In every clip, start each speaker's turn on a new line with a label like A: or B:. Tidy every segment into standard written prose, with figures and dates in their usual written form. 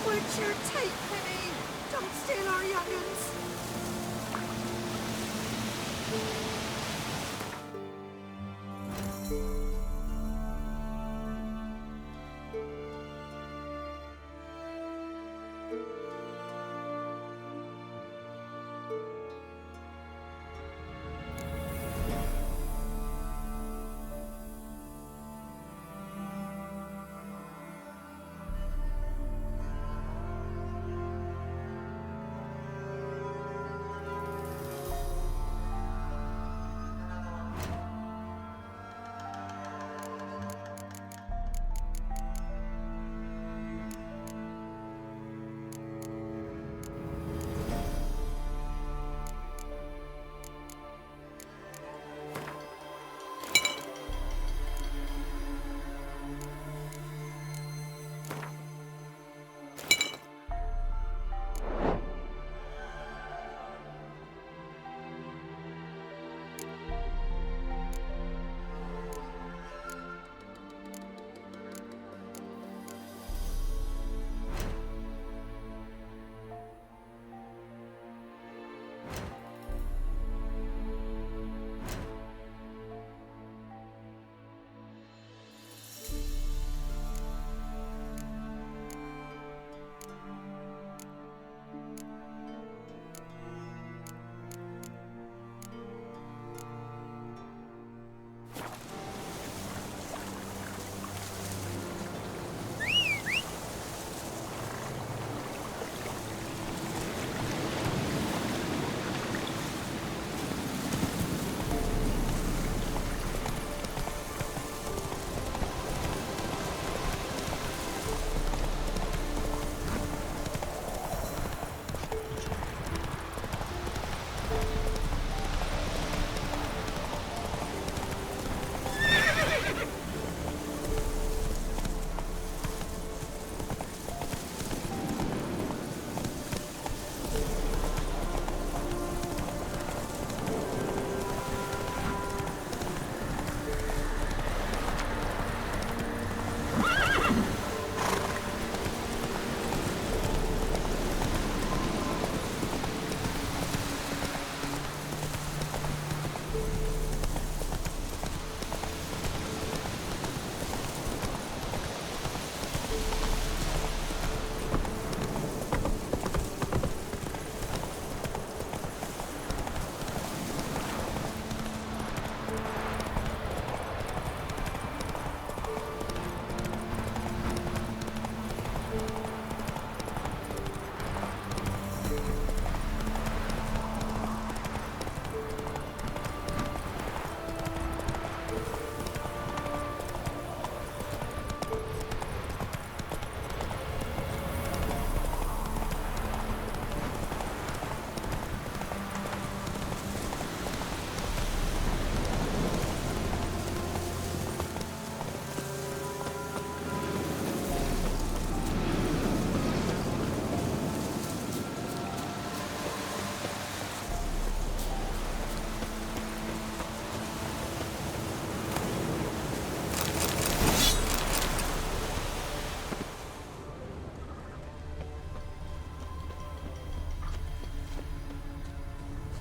A: What's your take, Penny? Don't steal our young'uns.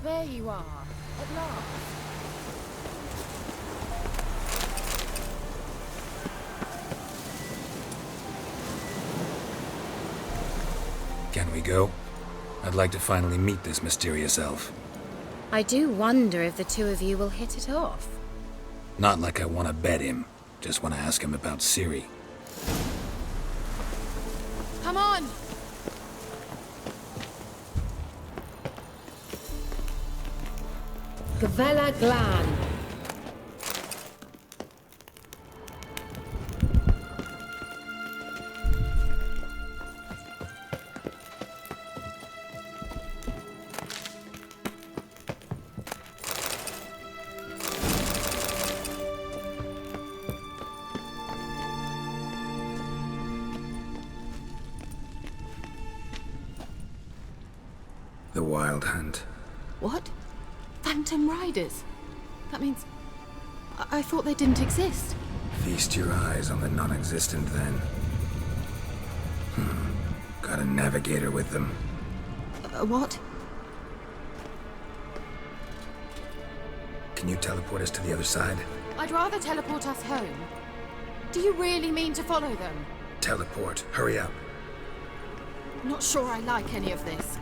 B: There you are, at last.
C: Can we go? I'd like to finally meet this mysterious elf.
B: I do wonder if the two of you will hit it off.
C: Not like I want to bet him. Just want to ask him about Ciri.
B: Come on!
D: Gavella Glan.
C: The Wild Hunt.
B: What? Phantom Riders? That means... I thought they didn't exist.
C: Feast your eyes on the non-existent then. a navigator with them.
B: What?
C: Can you teleport us to the other side?
B: I'd rather teleport us home. Do you really mean to follow them?
C: Teleport. Hurry up.
B: Not sure I like any of this.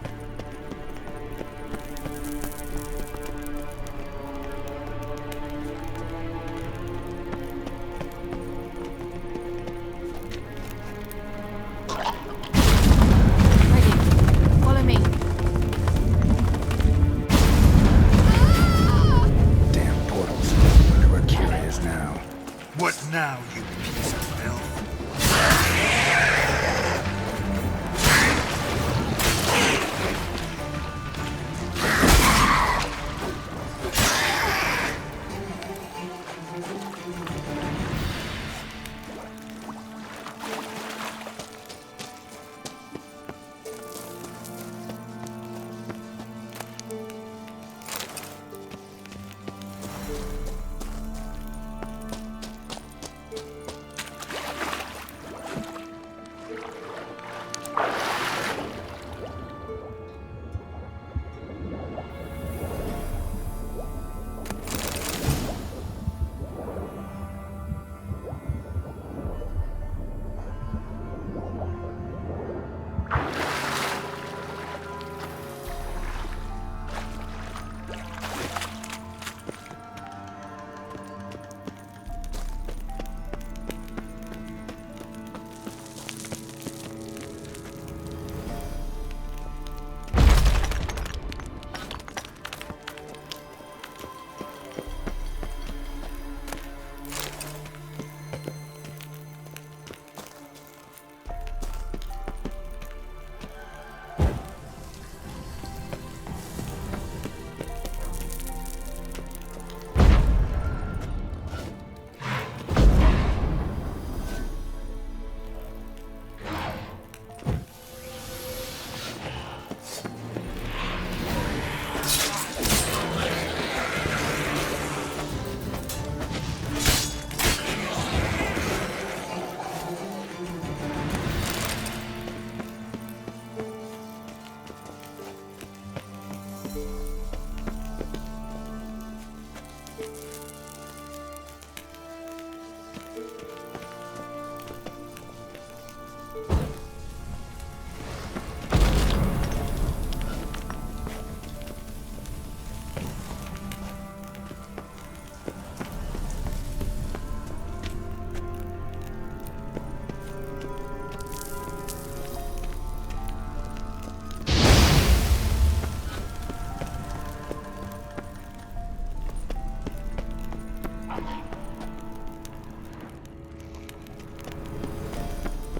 B: Ready. Follow me.
C: Damn portals. Wonder where Keira is now.
D: What now, you piece of filth?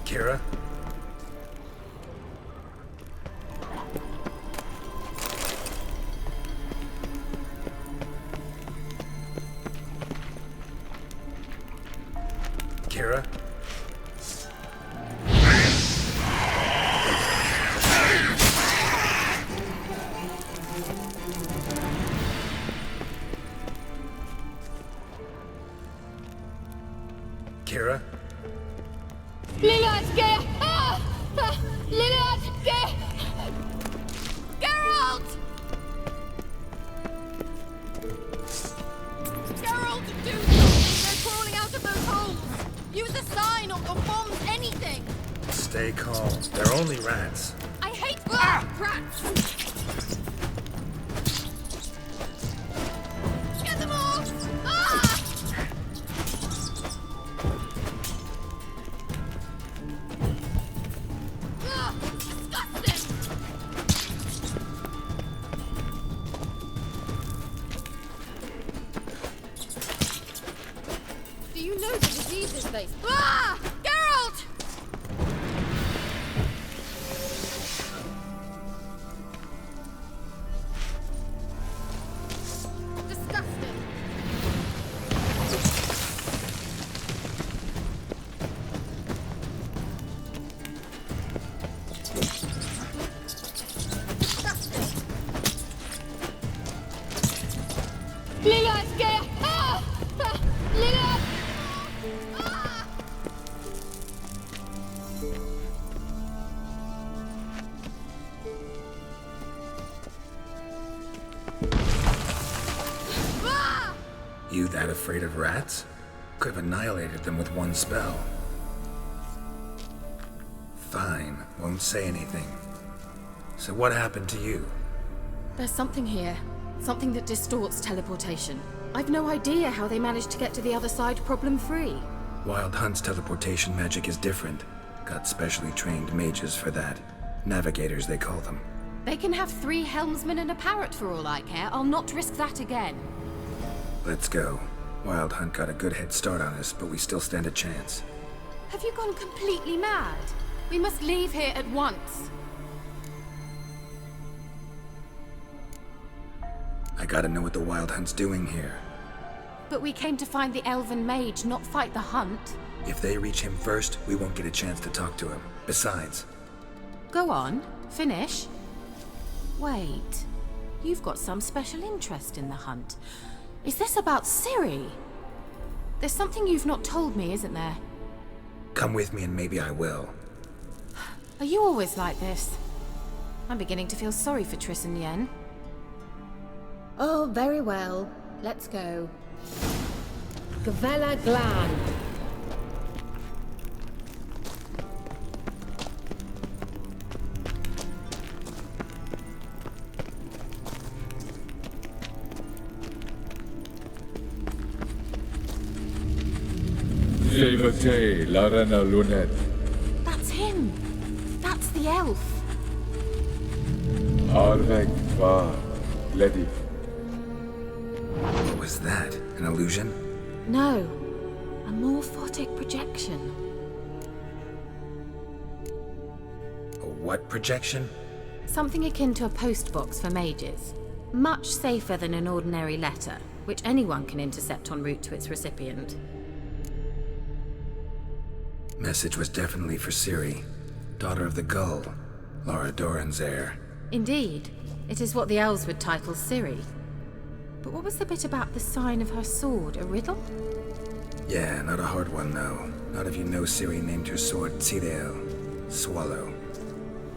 C: Keira? Keira? Keira?
E: Lilad Ge! Ah! Ah! Lilad Ge! Geralt! Geralt, do something! They're crawling out of those holes! Use a sign or bombs, anything!
C: Stay calm. They're only rats.
E: I hate rats! Get them all! Ah! Disgusting! Do you know the diseases they... Ah! Geralt! Disgusting. Lilad Ge! Ah! Ah! Lilad! Ah!
C: You that afraid of rats? Could have annihilated them with one spell. Fine, won't say anything. So what happened to you?
B: There's something here. Something that distorts teleportation. I've no idea how they managed to get to the other side problem-free.
C: Wild Hunt's teleportation magic is different. Got specially trained mages for that. Navigators, they call them.
B: They can have 3 helmsmen and a parrot for all I care. I'll not risk that again.
C: Let's go. Wild Hunt got a good head start on us, but we still stand a chance.
B: Have you gone completely mad? We must leave here at once.
C: I gotta know what the Wild Hunt's doing here.
B: But we came to find the elven mage, not fight the hunt.
C: If they reach him first, we won't get a chance to talk to him. Besides...
B: Go on, finish. Wait, you've got some special interest in the hunt. Is this about Ciri? There's something you've not told me, isn't there?
C: Come with me and maybe I will.
B: Are you always like this? I'm beginning to feel sorry for Triss and Yen.
F: Oh, very well. Let's go. Gavella Glan.
G: Levate, Larena Lunet.
B: That's him! That's the elf!
G: Arvek va, Gledi.
C: What was that? An illusion?
B: No, a morphotic projection.
C: A what projection?
B: Something akin to a postbox for mages. Much safer than an ordinary letter, which anyone can intercept en route to its recipient.
C: Message was definitely for Ciri, daughter of the Gull, Lara Doran's heir.
B: Indeed, it is what the elves would title Ciri. But what was the bit about the sign of her sword, a riddle?
C: Yeah, not a hard one though. Not if you know Ciri named her sword Tidale, Swallow.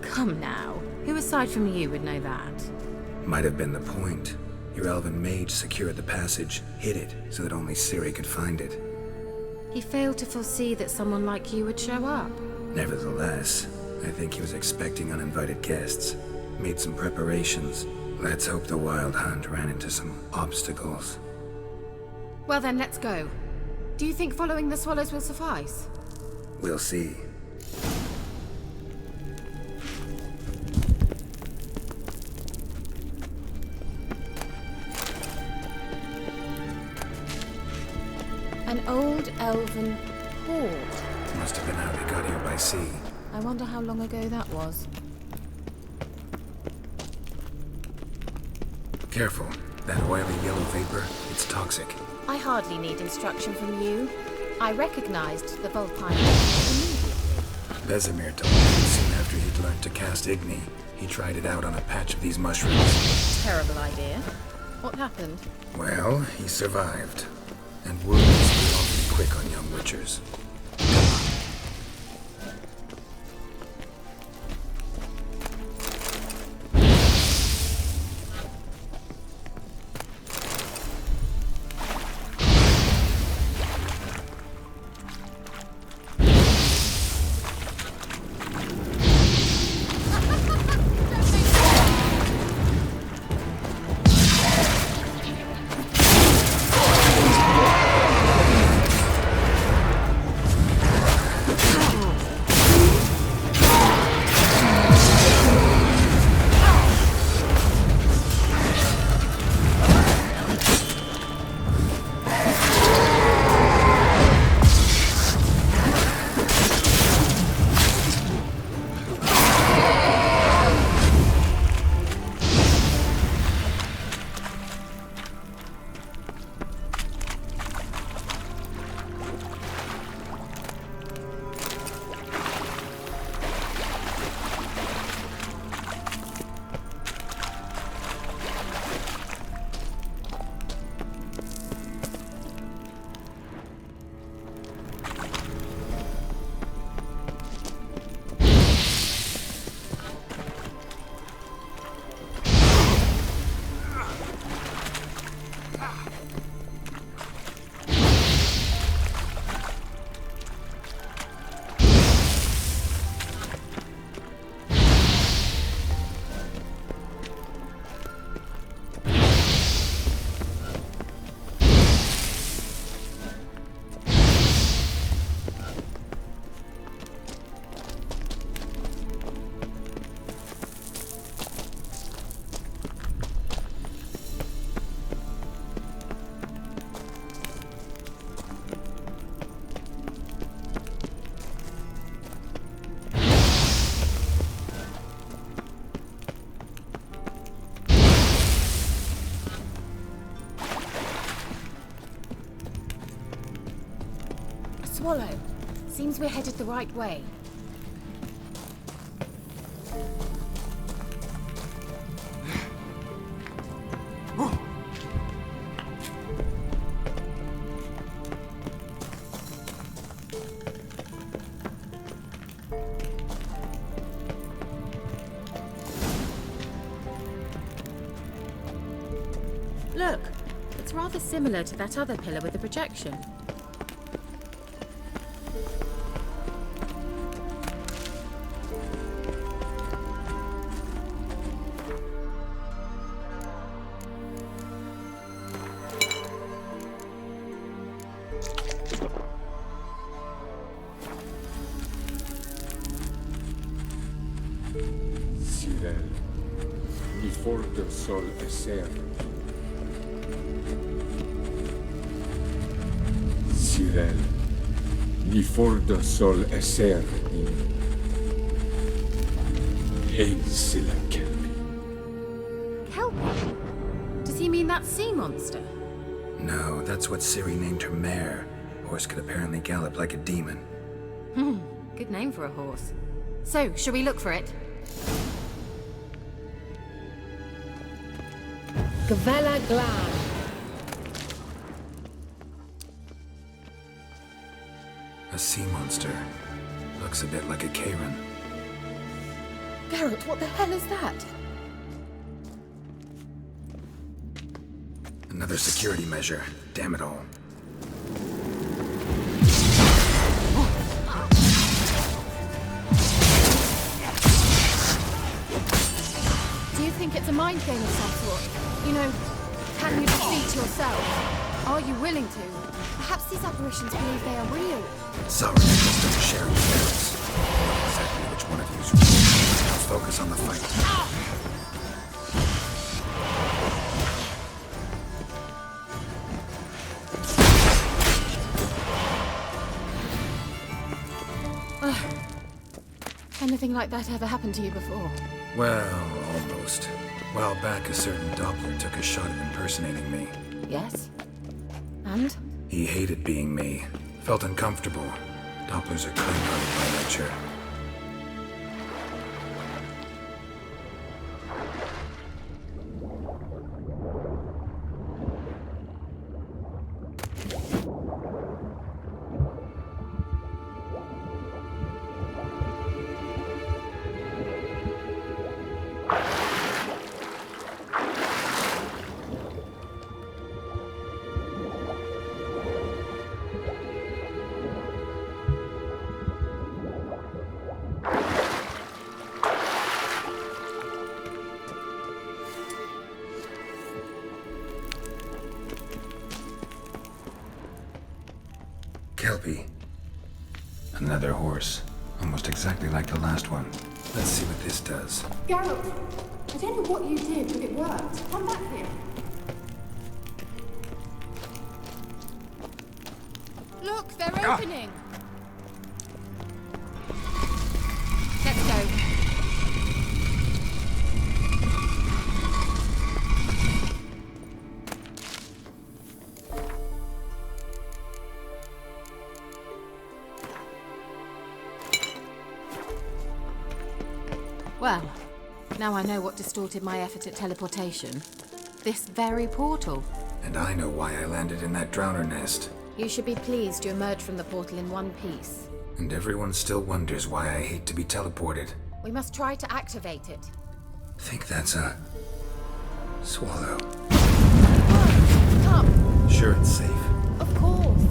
B: Come now, who aside from you would know that?
C: Might have been the point. Your elven mage secured the passage, hid it, so that only Ciri could find it.
B: He failed to foresee that someone like you would show up.
C: Nevertheless, I think he was expecting uninvited guests. Made some preparations. Let's hope the Wild Hunt ran into some obstacles.
B: Well then, let's go. Do you think following the swallows will suffice?
C: We'll see.
B: An old elven port.
C: Must have been how they got here by sea.
B: I wonder how long ago that was.
C: Careful. That oily yellow vapor, it's toxic.
B: I hardly need instruction from you. I recognized the Vulpine immediately.
C: Vesemir told me that soon after he'd learned to cast Igni, he tried it out on a patch of these mushrooms.
B: Terrible idea. What happened?
C: Well, he survived. And wounds are awfully quick on young witchers.
F: swallow. Seems we're headed the right way.
B: Look, it's rather similar to that other pillar with the projection.
G: Ciri, ni for de sol esser. Ciri, ni for de sol esser in. Ein sila kelpi.
B: Kelpie? Does he mean that sea monster?
C: No, that's what Ciri named her mare. Horse could apparently gallop like a demon.
B: Good name for a horse. So, shall we look for it?
F: Gavella Glan.
C: A sea monster. Looks a bit like a Karen.
F: Geralt, what the hell is that?
C: Another security measure. Damn it all.
B: Do you think it's a mind game of some sort? You know, can you defeat yourself? Are you willing to? Perhaps these apparitions believe they are real.
C: Sorry, I just don't share your parents. Exactly which one of you's real. Let's focus on the fight.
B: Anything like that ever happened to you before?
C: Well, almost. A while back, a certain Doppler took a shot at impersonating me.
B: Yes. And?
C: He hated being me. Felt uncomfortable. Dopplers are kind-hearted by nature. Kelpie. Another horse. Almost exactly like the last one. Let's see what this does.
B: Geralt, I don't know what you did, but it worked. Come back here.
E: Look, they're opening.
B: Let's go. Well, now I know what distorted my effort at teleportation. This very portal.
C: And I know why I landed in that drowner nest.
B: You should be pleased you emerged from the portal in one piece.
C: And everyone still wonders why I hate to be teleported.
B: We must try to activate it.
C: Think that's a... swallow.
B: Come,
C: Sure it's safe?
B: of course.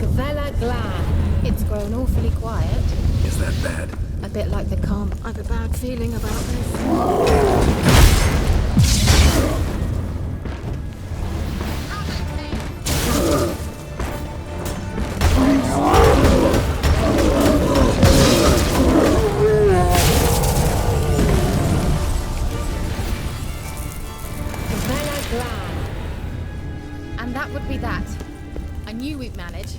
F: Gavella Glan.
B: It's grown awfully quiet.
C: Is that bad?
B: A bit like the calm. I've a bad feeling about this.
F: Gavella Glan.
B: And that would be that. I knew we'd manage.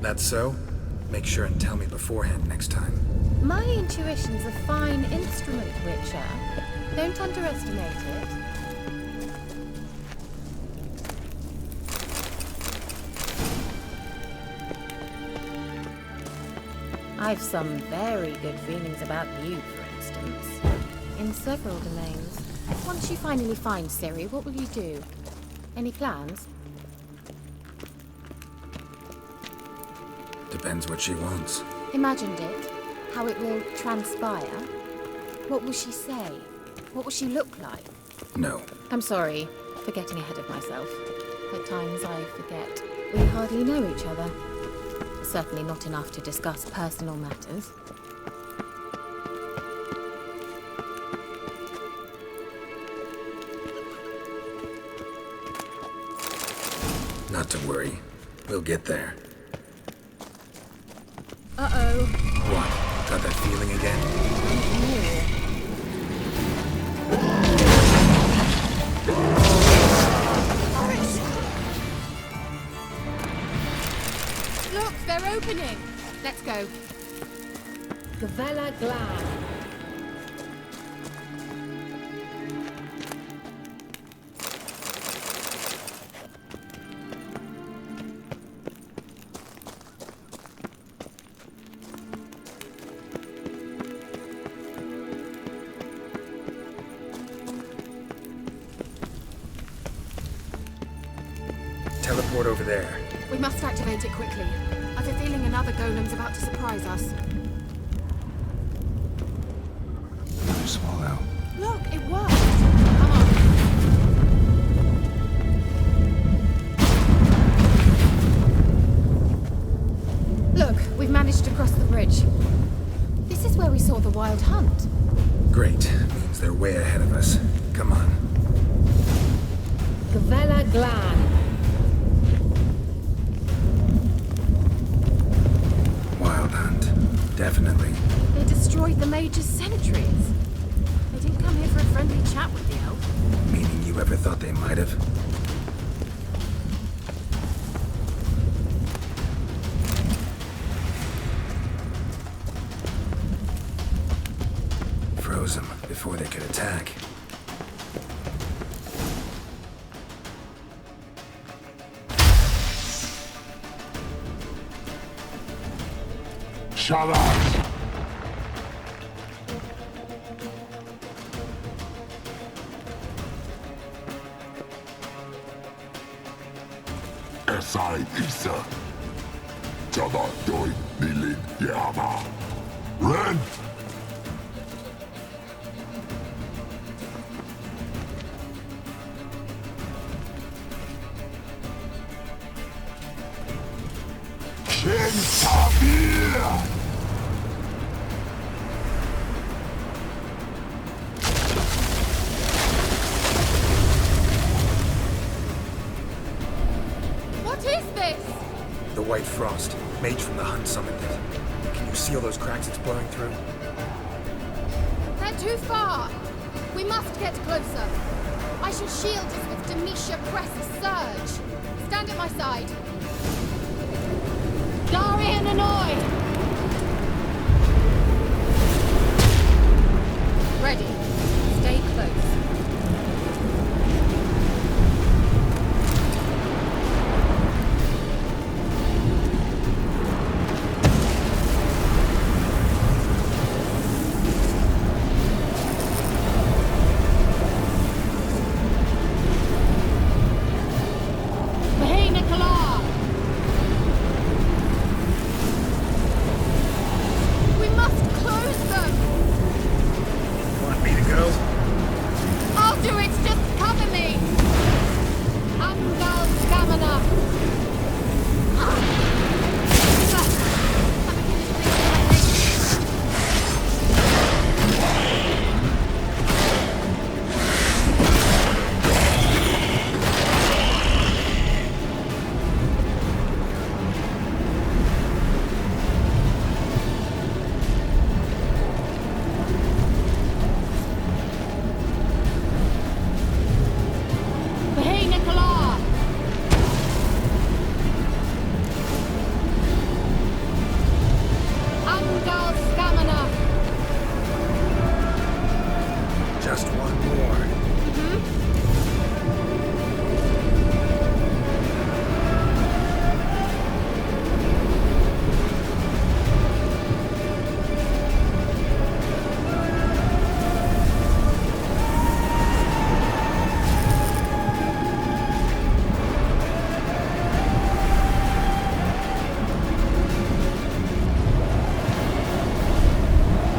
C: That's so? Make sure and tell me beforehand next time.
B: My intuition's a fine instrument, Witcher. Don't underestimate it. I've some very good feelings about you, for instance. In several domains. Once you finally find Ciri, what will you do? Any plans?
C: Depends what she wants.
B: Imagined it. How it will transpire. What will she say? What will she look like?
C: No.
B: I'm sorry for getting ahead of myself. At times I forget. We hardly know each other. Certainly not enough to discuss personal matters.
C: Not to worry. We'll get there.
B: Uh-oh.
C: What? Got that feeling again?
E: Look, they're opening. Let's go.
F: Gavella Glan.
C: Teleport over there.
B: We must activate it quickly. I've a feeling another golem's about to surprise us.
C: Another swallow.
B: Look, it worked! Come on. Look, we've managed to cross the bridge. This is where we saw the wild hunt.
C: Great. Means they're way ahead of us. Come on.
F: Gavella Glan.
C: Wild hunt. Definitely.
B: They destroyed the mage's sentries. They didn't come here for a friendly chat with the elf.
C: Meaning you ever thought they might have? Froze them before they could attack.
D: Shut up! Esai Isa. Jada doi nilin yama. Ren! Ken Sabir!
E: What is this?
C: The White Frost. Mage from the hunt summoned it. Can you see all those cracks it's blowing through?
E: They're too far. We must get closer. I shall shield us with Demetia Crest's surge. Stand at my side. Darian Annoy! Ready. Stay close.
C: Just one more.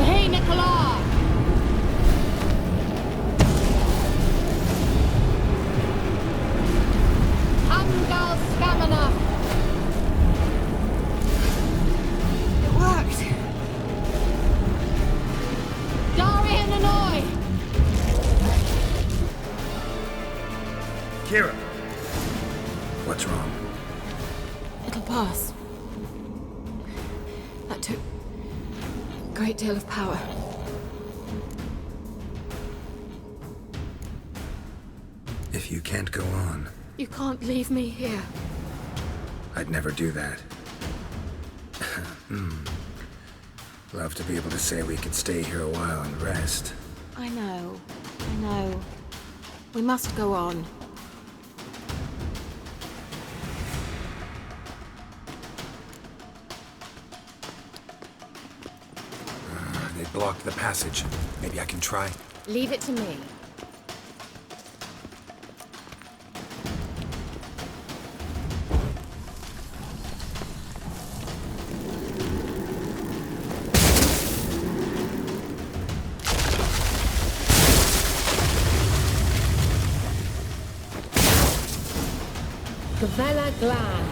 E: Hey, Nicola! Angal Stamina!
A: It worked.
E: Darian Annoy!
C: Keira! What's wrong?
B: It'll pass. That took a great deal of power.
C: If you can't go on,
B: You can't leave me here.
C: I'd never do that. Love to be able to say we could stay here a while and rest.
B: I know. We must go on.
C: They blocked the passage. Maybe I can try.
B: Leave it to me.
F: Gavella Glan.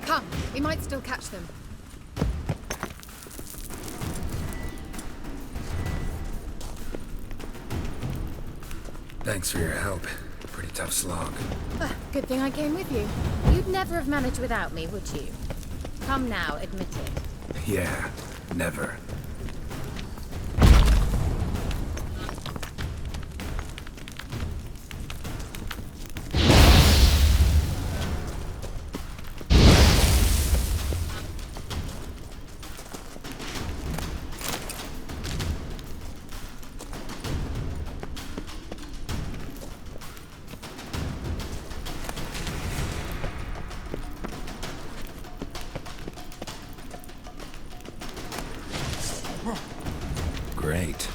E: Come, we might still catch them.
C: Thanks for your help. Pretty tough slog.
B: Good thing I came with you. You'd never have managed without me, would you? Come now, admit it.
C: Yeah, never. Great.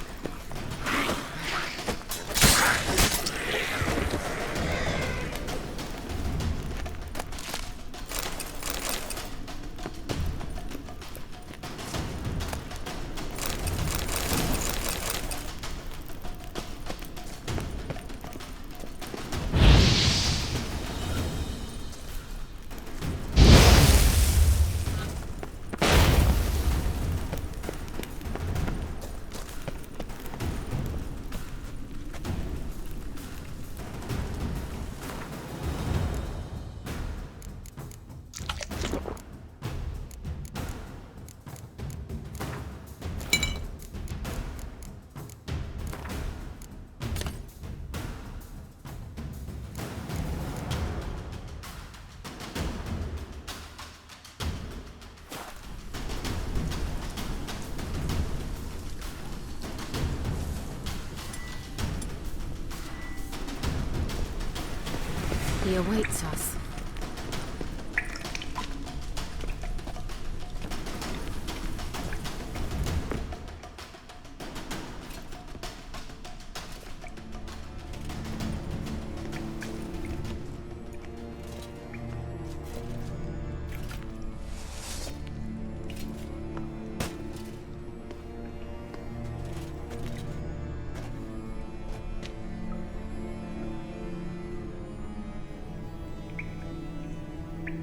B: He awaits us.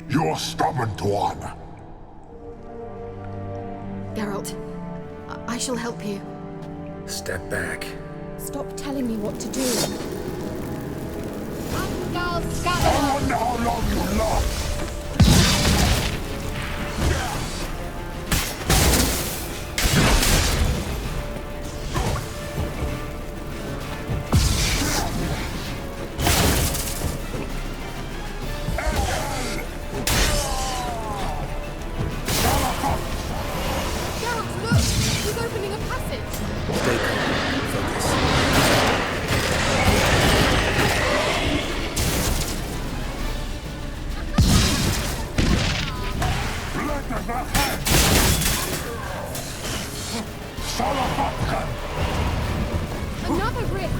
D: You're stubborn one.
B: Geralt, I shall help you.
C: Step back.
B: Stop telling me what to do.
E: Angal
D: I
E: Stamina!
D: wonder how long you last.
E: Geralt, look! He's opening a passage!
C: Stay calm. Focus.
E: Another rift!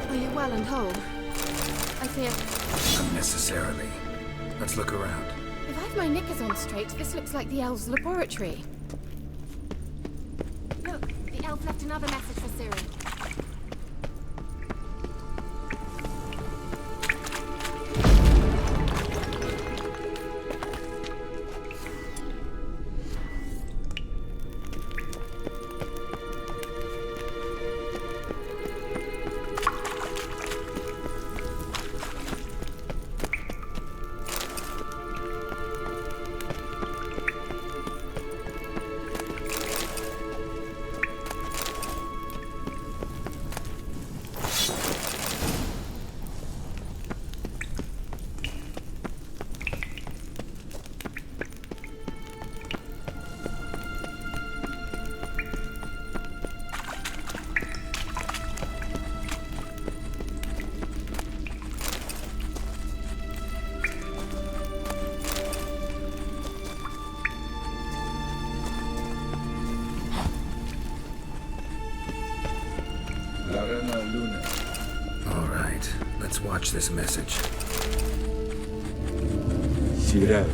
B: Are you well and whole? I fear...
C: Unnecessarily. Let's look around.
E: If I've my knickers on straight, this looks like the elves' laboratory. Look, the elf left another message for Ciri.
C: All right, let's watch this message.
G: Geralt,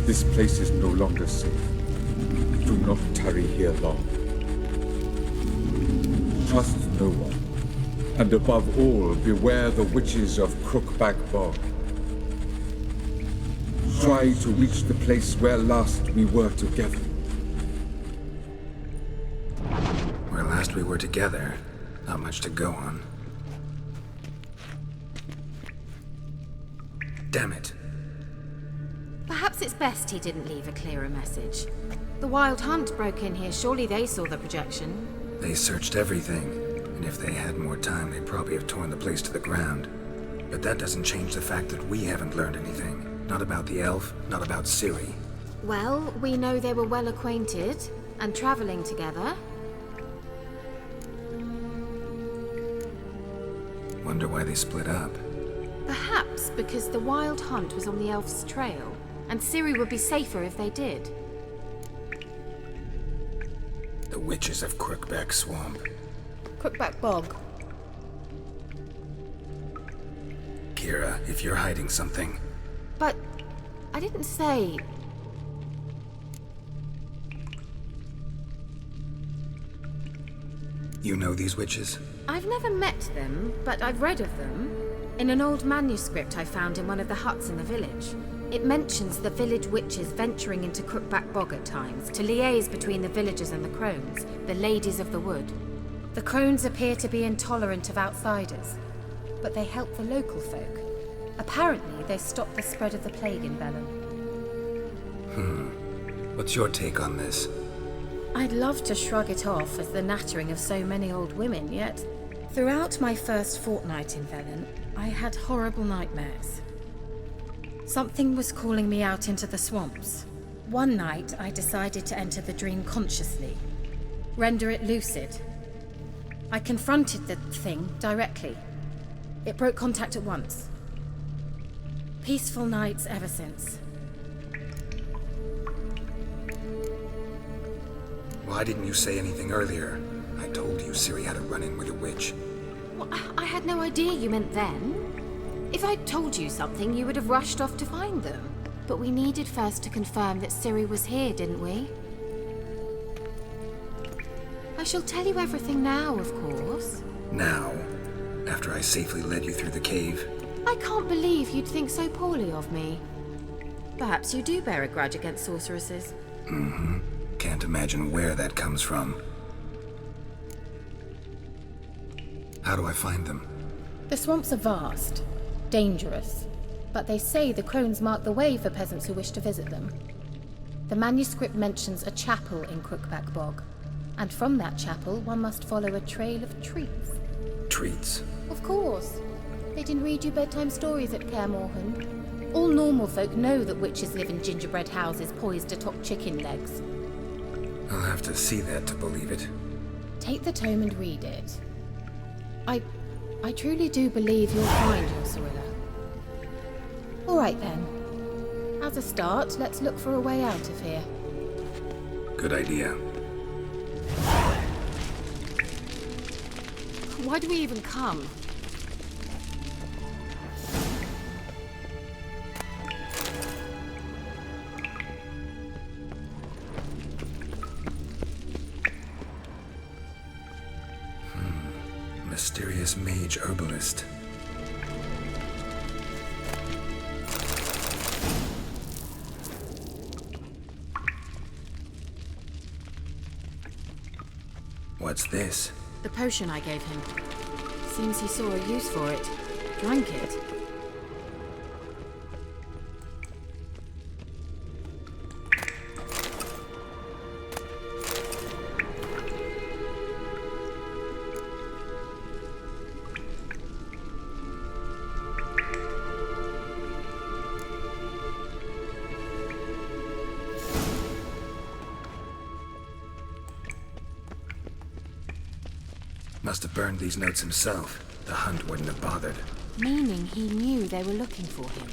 G: this place is no longer safe. Do not tarry here long. Trust no one. And above all, beware the witches of Crookback Bog. Try to reach the place where last we were together.
C: Where last we were together, not much to go on. Damn it.
B: Perhaps it's best he didn't leave a clearer message. The Wild Hunt broke in here. Surely they saw the projection.
C: They searched everything, and if they had more time, they'd probably have torn the place to the ground. But that doesn't change the fact that we haven't learned anything. Not about the elf, not about Ciri.
B: Well, we know they were well acquainted and traveling together.
C: Wonder why they split up.
B: Perhaps because the Wild Hunt was on the elf's trail, and Ciri would be safer if they did.
C: The witches of Crookback Swamp.
E: Crookback Bog.
C: Keira, if you're hiding something...
B: But I didn't say...
C: You know these witches?
B: I've never met them, but I've read of them. In an old manuscript I found in one of the huts in the village. It mentions the village witches venturing into Crookback Bog at times to liaise between the villagers and the crones, the ladies of the wood. The crones appear to be intolerant of outsiders, but they help the local folk. Apparently, they stopped the spread of the plague in Velen.
C: What's your take on this?
B: I'd love to shrug it off as the nattering of so many old women, yet throughout my first fortnight in Velen, I had horrible nightmares. Something was calling me out into the swamps. One night, I decided to enter the dream consciously, render it lucid. I confronted the thing directly. It broke contact at once. Peaceful nights ever since.
C: Why didn't you say anything earlier? I told you Ciri had a run-in with a witch.
B: Well, I had no idea you meant then. If I'd told you something, you would have rushed off to find them. But we needed first to confirm that Ciri was here, didn't we? I shall tell you everything now, of course.
C: Now? After I safely led you through the cave?
B: I can't believe you'd think so poorly of me. Perhaps you do bear a grudge against sorceresses.
C: Can't imagine where that comes from. How do I find them?
E: The swamps are vast, dangerous, but they say the crones mark the way for peasants who wish to visit them.
B: The manuscript mentions a chapel in Crookback Bog. And from that chapel, one must follow a trail of treats.
C: Treats?
B: Of course. They didn't read you bedtime stories at Kaer Morhen. All normal folk know that witches live in gingerbread houses poised atop chicken legs.
C: I'll have to see that to believe it.
B: Take the tome and read it. I truly do believe you'll find your Cirilla. All right then. As a start, let's look for a way out of here.
C: Good idea.
B: Why do we even come?
C: Mysterious mage herbalist. What's this?
B: The potion I gave him. Seems he saw a use for it. Drank it.
C: Must have burned these notes himself. The hunt wouldn't have bothered.
B: Meaning he knew they were looking for him.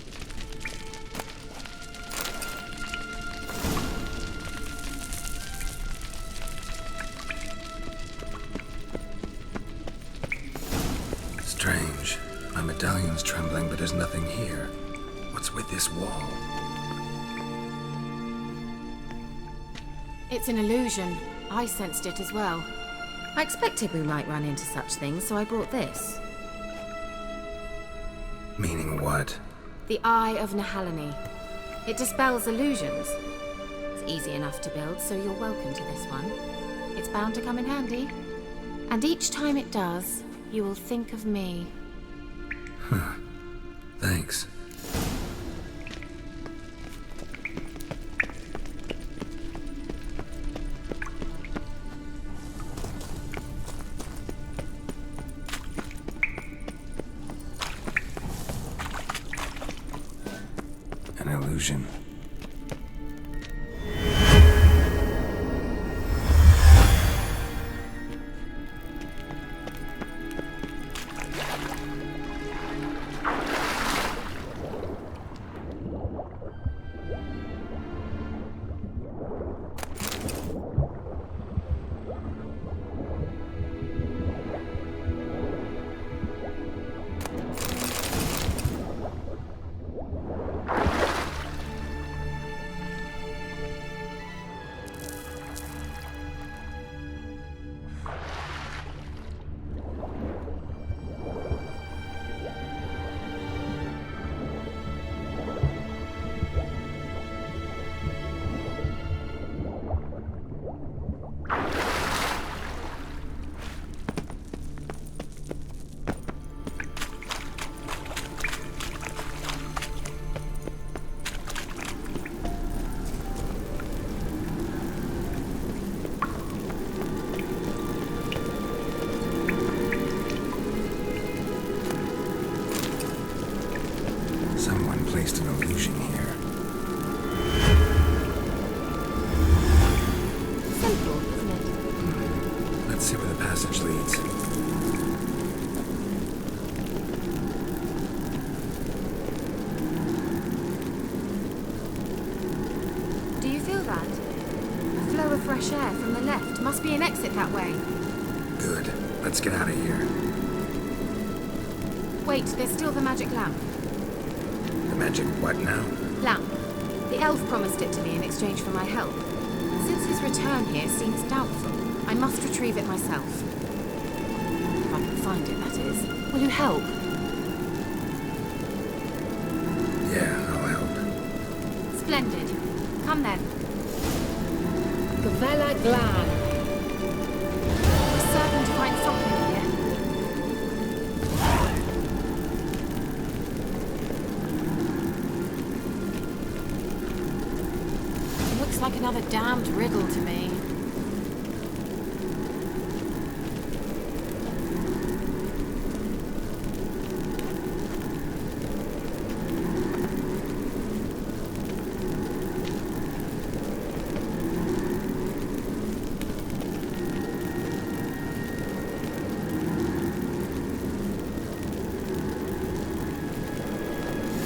C: Strange. My medallion's trembling, but there's nothing here. What's with this wall?
B: It's an illusion. I sensed it as well. I expected we might run into such things, so I brought this.
C: Meaning what?
B: The Eye of Nahalani. It dispels illusions. It's easy enough to build, so you're welcome to this one. It's bound to come in handy. And each time it does, you will think of me.
C: Huh. Thanks. An illusion. Someone placed an illusion here.
B: Simple, isn't it?
C: Let's see where the passage leads.
B: Do you feel that? A flow of fresh air from the left. Must be an exit that way.
C: Good. Let's get out of here.
B: Wait, there's still the magic lamp.
C: The magic what now?
B: Lamp. The elf promised it to me in exchange for my help. Since his return here seems doubtful, I must retrieve it myself. If I can find it, that is. Will you help?
C: Yeah, I'll help.
B: Splendid. Come then.
F: Gavella Glan.
B: We're certain to find something here. Looks like another damned riddle to me.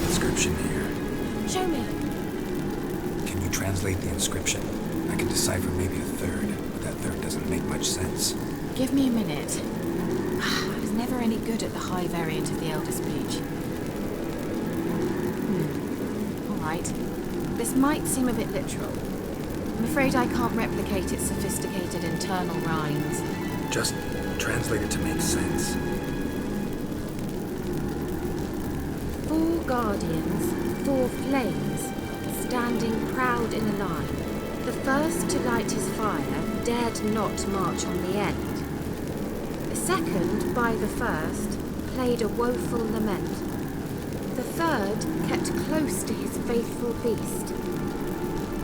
C: Inscription here.
B: Show me.
C: Can you translate the inscription? I can decipher maybe a third, but that third doesn't make much sense.
B: Give me a minute. I was never any good at the high variant of the Elder speech. Alright. This might seem a bit literal. I'm afraid I can't replicate its sophisticated internal rhymes.
C: Just translate it to make sense.
B: 4 guardians, 4 flames, standing proud in a line. The first to light his fire dared not march on the end. The second, by the first, played a woeful lament. The third kept close to his faithful beast.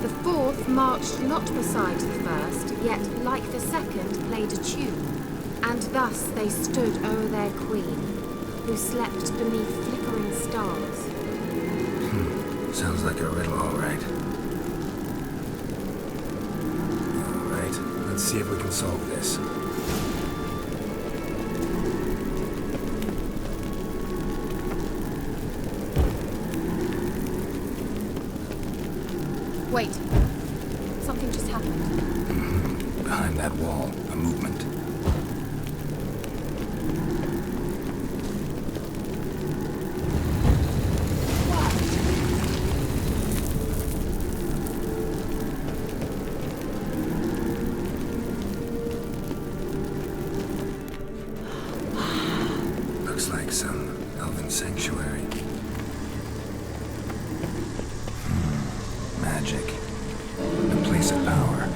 B: The fourth marched not beside the first, yet like the second played a tune. And thus they stood o'er their queen, who slept beneath flickering stars.
C: Sounds like a riddle, all right. All right, let's see if we can solve this.
B: Wait. Something just happened.
C: Behind that wall, a movement. Looks like some elven sanctuary. Magic. A place of power.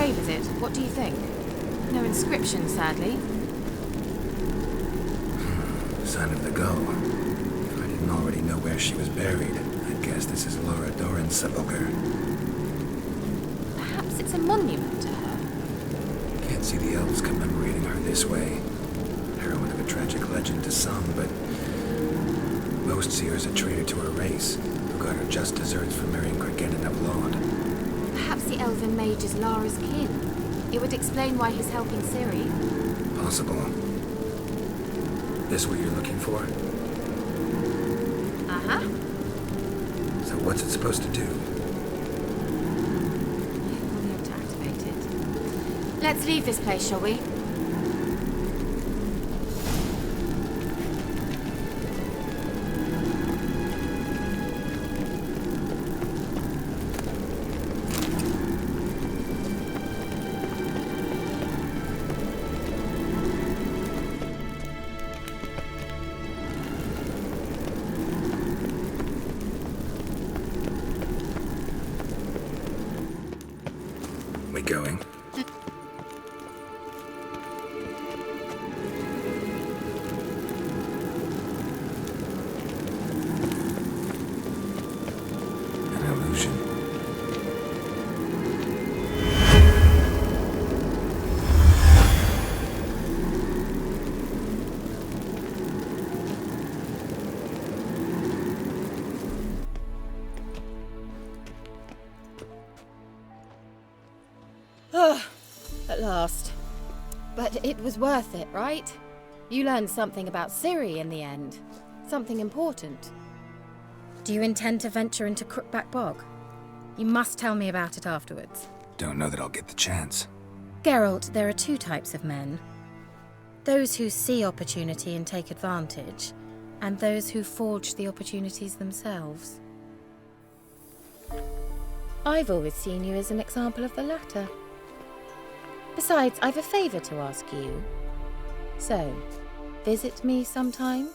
B: Is it? What do you think? No inscription, sadly.
C: Sign of the gull. If I didn't already know where she was buried, I'd guess this is Laura Doran's sepulcher.
B: Perhaps it's a monument to her.
C: Can't see the elves commemorating her this way. Heroine of a tragic legend to some, but most see her as a traitor to her race, who got her just desserts for marrying Gregenin of Laud.
B: Perhaps the elven mage is Lara's kin. It would explain why he's helping Ciri.
C: Possible. This what you're looking for?
B: Uh-huh.
C: So what's it supposed to do?
B: Let's leave this place, shall we?
C: We going? An illusion.
B: At last. But it was worth it, right? You learned something about Ciri in the end. Something important. Do you intend to venture into Crookback Bog? You must tell me about it afterwards.
C: Don't know that I'll get the chance.
B: Geralt, there are two types of men. Those who see opportunity and take advantage, and those who forge the opportunities themselves. I've always seen you as an example of the latter. Besides, I've a favor to ask you. So, visit me sometime?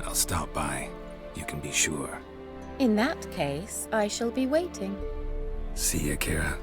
C: I'll stop by. You can be sure.
B: In that case, I shall be waiting.
C: See ya, Keira.